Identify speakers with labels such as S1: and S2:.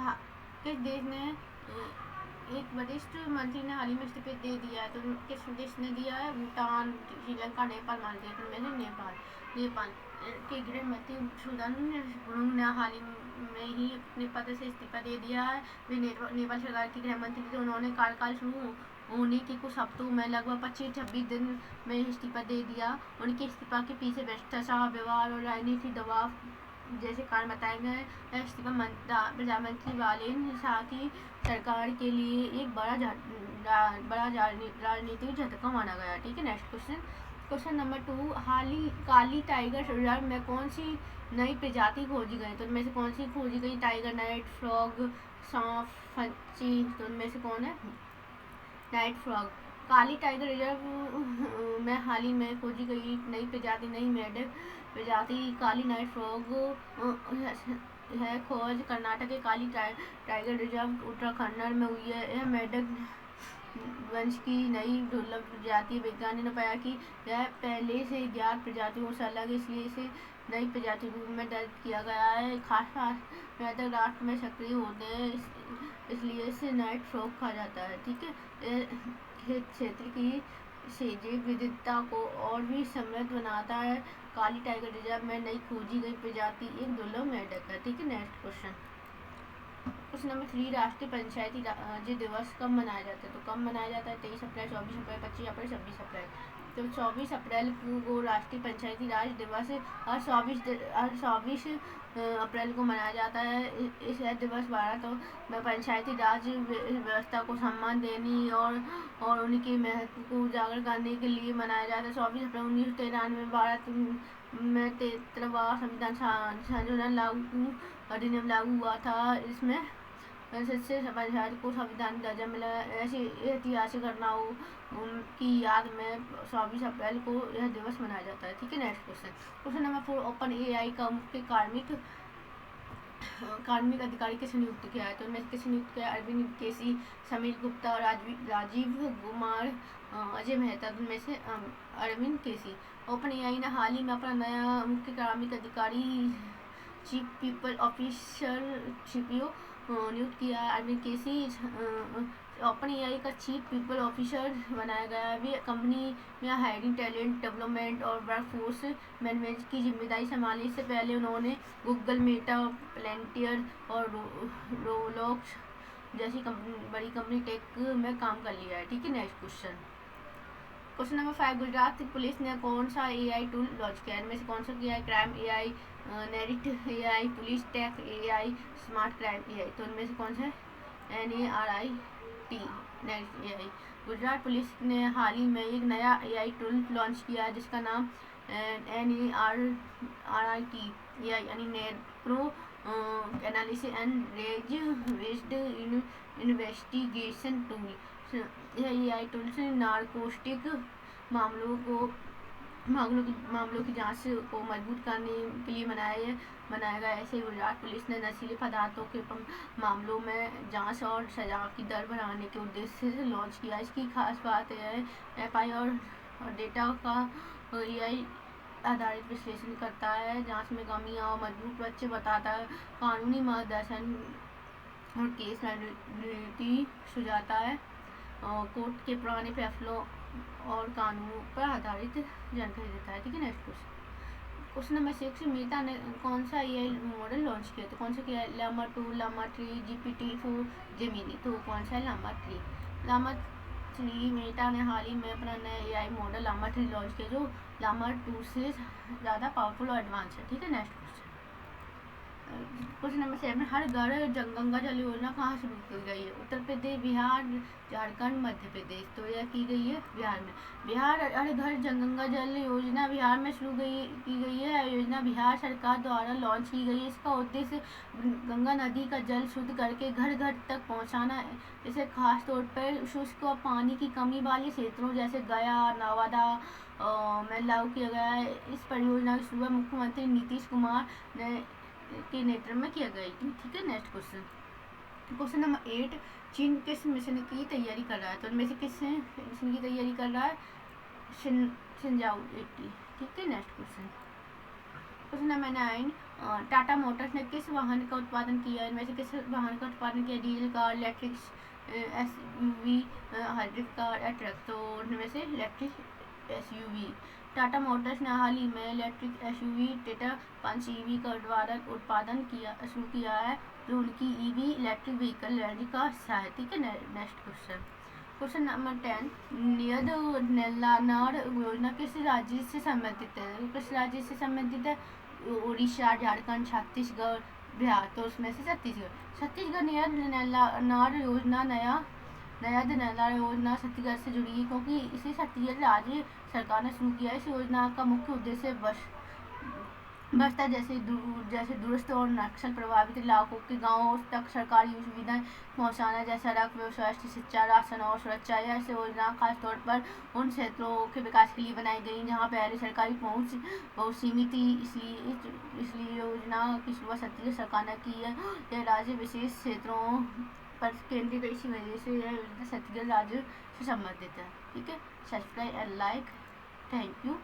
S1: हाँ, किस देश ने एक वरिष्ठ मंत्री ने हाल ही में इस्तीफा दे दिया है? तो किस देश ने दिया है? भूटान, श्रीलंका, नेपाल, मालदीव। तो मैंने नेपाल के गृह मंत्री सुदान ने हाल ही में ही अपने पद से इस्तीफा दे दिया है। वे नेपाल सरकार के गृह मंत्री थे। उन्होंने कार्यकाल शुरू होने के कुछ हफ्तों में लगभग 25-26 दिन में इस्तीफा दे दिया। उनके इस्तीफा के पीछे भ्रष्टाचार, व्यवहार और राजनीतिक दबाव जैसे कारण बताए गए हैं। इस्तीफा प्रधानमंत्री वालेन शाह की सरकार के लिए एक बड़ा राजनीतिक झटका माना गया। ठीक है, नेक्स्ट क्वेश्चन नंबर 2, काली टाइगर रिजर्व में कौन सी नई प्रजाति खोजी गई? तो उनमें से कौन सी खोजी गई? टाइगर, नाइट फ्रॉग, सांप, फंची। तो उनमें से कौन है? Night frog. Kali tiger reserve में हाल ही में खोजी गई नई प्रजाति, नई मेंढक प्रजाति काली नाइट फ्रॉग है। खोज कर्नाटक के काली टाइगर रिजर्व उत्तराखंड में हुई है। यह मेंढक वंश की नई दुर्लभ प्रजाति। वैज्ञानिकों ने पाया कि यह पहले से ज्ञात प्रजातियों से अलग है, इसलिए इसे नई प्रजाति रूप में दर्ज किया गया है। खास मेंढक राष्ट्र में सक्रिय होते हैं, इसलिए इसे नाइट फ्रॉग कहा जाता है। ठीक है, क्षेत्र की जैव विविधता को और भी समृद्ध बनाता है। काली टाइगर रिजर्व में नई खोजी गई प्रजाति एक दुर्लभ मेंढक है। ठीक है, नेक्स्ट क्वेश्चन नंबर 3, राष्ट्रीय पंचायती राज्य दिवस कब मनाया जाता है? तो कब मनाया जाता है? 23 अप्रैल, 24 अप्रैल, 25 अप्रैल, 26 अप्रैल। तो 24 अप्रैल को राष्ट्रीय पंचायती राज दिवस हर 24 अप्रैल को मनाया जाता है। इस दिवस भारत में पंचायती राज व्यवस्था को सम्मान देने और उनके महत्व को उजागर करने के लिए मनाया जाता है। 24 अप्रैल 1993 में भारत में 73वां संविधान संशोधन अधिनियम लागू हुआ था। इसमें से पंचायत को संविधान दर्जा मिला। ऐसी ऐतिहासिक घटनाओं की याद में 24 अप्रैल को यह दिवस मनाया जाता है। ठीक है, next question number 4, open AI का मुख्य कार्मिक अधिकारी किसे नियुक्त किया है? तो उनमें किसे नियुक्त किया? अरविंद केसी, समीर गुप्ता, राजीव कुमार, अजय मेहता। उनमें से अरविंद केसी। ओपन एआई ने हाल ही में अपना नया मुख्य कार्मिक अधिकारी चीफ पीपल ऑफिसर CPO नियुक्त किया है। अरविंद केसी ओपन एआई का चीफ पीपल ऑफिसर बनाया गया है। वे कंपनी में हायरिंग, टैलेंट डेवलपमेंट और वर्कफोर्स मैनेजमेंट की जिम्मेदारी संभाली। इससे पहले उन्होंने गूगल, मेटा, प्लेंटियर और रोलॉक्स जैसी बड़ी कंपनी टेक में काम कर लिया है। ठीक है, next question number 5, Gujarat police ने कौन सा एआई टूल लॉन्च किया है? इनमें से कौन सा किया है? Crime AI, NARIT AI, police tech AI, smart crime AI. तो इनमें से कौन सा है? NARIT, NARIT AI. Gujarat police ने हाल ही में एक नया एआई टूल लॉन्च किया है जिसका नाम NARIT एआई यानी necro analysis and rage based investigation tool. यह एआई टूल से नारकोटिक मामलों की जांच को मजबूत करने के लिए बनाया गया। ऐसे गुजरात पुलिस ने नशीले पदार्थों के मामलों में जांच और सजा की दर बढ़ाने के उद्देश्य से लॉन्च किया। इसकी खास बात यह है एफआई और डेटा का एआई आधारित विश्लेषण करता है, जांच में कमियां और मजबूत बच्चे बताता है, कानूनी मार्गदर्शन और केस रणनीति सुझाता है, कोर्ट के पुराने फैसलों और कानूनों पर आधारित जानकारी देता है। ठीक है, नेक्स्ट क्वेश्चन नंबर 6, मेटा ने कौन सा एआई मॉडल लॉन्च किया? तो कौन सा किया है? Llama 2, Llama 3, GPT-4, Gemini. तो कौन सा है? लामा 3। मेटा ने हाल ही में अपना नया एआई मॉडल लामा 3 लॉन्च किया जो लामा 2 से ज़्यादा पावरफुल और एडवांस है। ठीक है, नेक्स्ट क्वेश्चन नंबर 7, हर घर गंगा जल योजना कहाँ शुरू की गई है? उत्तर प्रदेश, बिहार, झारखंड, मध्य प्रदेश। तो यह की गई है बिहार में। बिहार हर घर गंगा जल योजना बिहार में शुरू की गई है। योजना बिहार सरकार द्वारा लॉन्च की गई है। इसका उद्देश्य गंगा नदी का जल शुद्ध करके घर घर तक पहुँचाना है। इसे खास तौर पर शुष्क और पानी की कमी वाले क्षेत्रों जैसे गया, नवादा में लागू किया गया है। इस परियोजना की शुरुआत मुख्यमंत्री नीतीश कुमार के नेतृत्व में किया गया। ठीक है, नेक्स्ट क्वेश्चन नंबर 8, चीन किस मिशन की तैयारी कर रहा है? तो इनमें से किस मिशन की तैयारी कर रहा है? शिनजाओ 80। ठीक है, next question number 9, Tata Motors ने किस वाहन का उत्पादन किया है? इनमें से किस वाहन का उत्पादन किया? Diesel car, electric SUV, hybrid car या ट्रक। तो इनमें से इलेक्ट्रिक एसयूवी। टाटा मोटर्स ने हाल ही में electric SUV Tata Punch EV का उत्पादन शुरू किया है, जो उनकी ईवी इलेक्ट्रिक व्हीकल रैली का हिस्सा है। ठीक है, नेक्स्ट क्वेश्चन। क्वेश्चन नंबर 10, नियत नैलानार योजना किस राज्य से संबंधित है? किस राज्य से संबंधित है? उड़ीसा, झारखंड, छत्तीसगढ़, बिहार। तो उसमें से छत्तीसगढ़ नियत नैलानार योजना नैलानार योजना छत्तीसगढ़ से जुड़ी है, क्योंकि इसे छत्तीसगढ़ राज्य सरकार ने शुरू किया है। इस योजना का मुख्य उद्देश्य बस्तर जैसे दूरस्थ और नक्सल प्रभावित इलाकों के गांवों तक सरकारी सुविधाएं पहुंचाना, जैसे सड़क, स्वास्थ्य, शिक्षा, राशन और सुरक्षा। यह योजना खासतौर पर उन क्षेत्रों के विकास के लिए बनाई गई जहां पहले सरकारी पहुंच बहुत सीमित थी। इसलिए योजना की शुरुआत छत्तीसगढ़ सरकार ने की है। यह राज्य विशेष क्षेत्रों पर केंद्रित है, इसी वजह से यह योजना छत्तीसगढ़ राज्य से संबंधित है। ठीक है, subscribe and like. Thank you.